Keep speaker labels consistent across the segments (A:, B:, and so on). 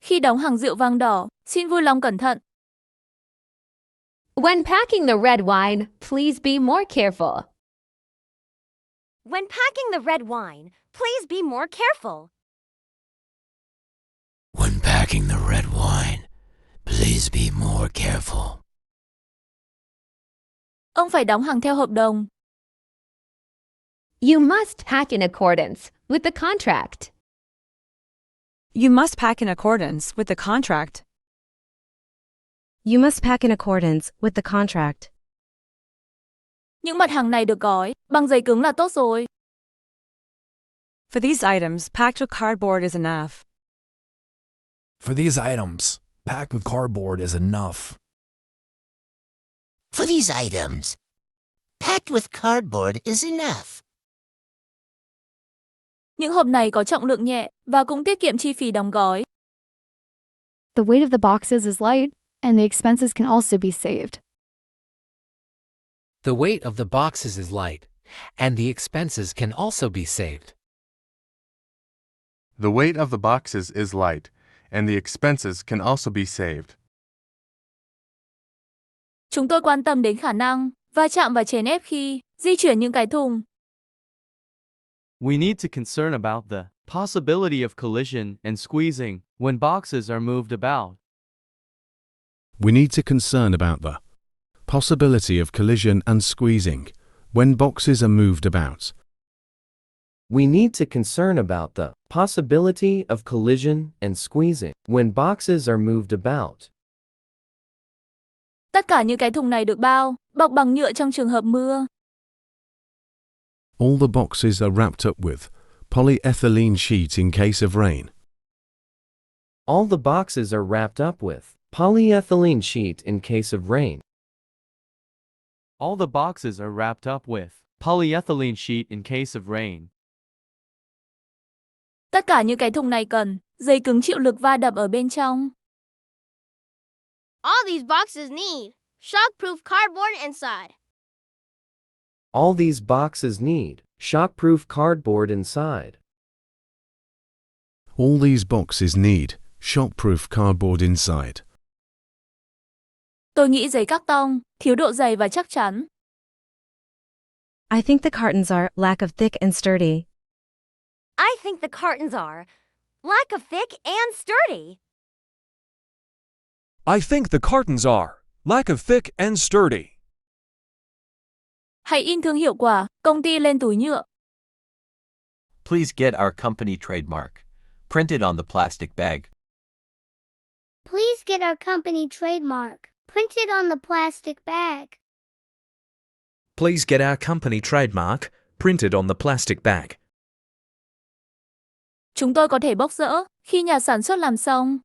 A: Khi đóng hàng rượu vang đỏ, xin vui lòng cẩn thận.
B: When packing the red wine, please be more careful.
C: When packing the red wine, please be more careful.
D: When packing the red wine, please be more careful.
A: Ông phải đóng hàng theo hợp đồng.
B: You must pack in accordance with the contract.
E: You must pack in accordance with the contract.
F: You must pack in accordance with the contract.
A: Những mặt hàng này được gói bằng giấy cứng là tốt rồi.
E: For these items, packed with cardboard is enough.
G: For these items, packed with cardboard is enough.
D: For these items, packed with cardboard is enough.
A: Những hộp này có trọng lượng nhẹ và cũng tiết kiệm chi phí đóng gói.
H: The weight of the boxes is light, and the expenses can also be saved.
I: The weight of the boxes is light, and the expenses can also be saved.
J: The weight of the boxes is light, and the expenses can also be saved.
A: Chúng tôi quan tâm đến khả năng va chạm và chèn ép khi di chuyển những cái thùng.
K: We need to concern about the possibility of collision and squeezing when boxes are moved about.
L: We need to concern about the possibility of collision and squeezing when boxes are moved about.
M: We need to concern about the possibility of collision and squeezing when boxes are moved about.
A: Tất cả những cái thùng này được bọc bằng nhựa trong trường hợp mưa.
L: All the boxes are wrapped up with polyethylene sheet in case of rain.
M: All the boxes are wrapped up with polyethylene sheet in case of rain.
K: All the boxes are wrapped up with polyethylene sheet in case of rain.
A: Tất cả những cái thùng này cần giấy cứng chịu lực va đập ở bên trong.
C: All these boxes need shockproof cardboard inside.
M: All these boxes need shockproof cardboard inside.
L: All these boxes need shockproof cardboard inside.
A: Tôi nghĩ giấy cắt tông thiếu độ dày và chắc chắn.
F: I think the cartons are lack of thick and sturdy.
C: I think the cartons are lack of thick and sturdy.
G: I think the cartons are lack of thick and sturdy.
A: Hãy in thương hiệu của công ty lên túi nhựa.
N: Please get our company trademark printed on the plastic bag.
O: Please get our company trademark printed on the plastic bag.
P: Please get our company trademark printed on the plastic bag.
A: Chúng tôi có thể bốc rỡ khi nhà sản xuất làm xong.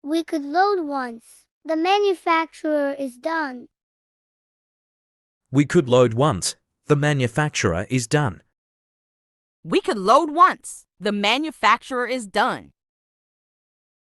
O: We could load once the manufacturer is done.
P: We could load once the manufacturer is done.
Q: We could load once the manufacturer is done.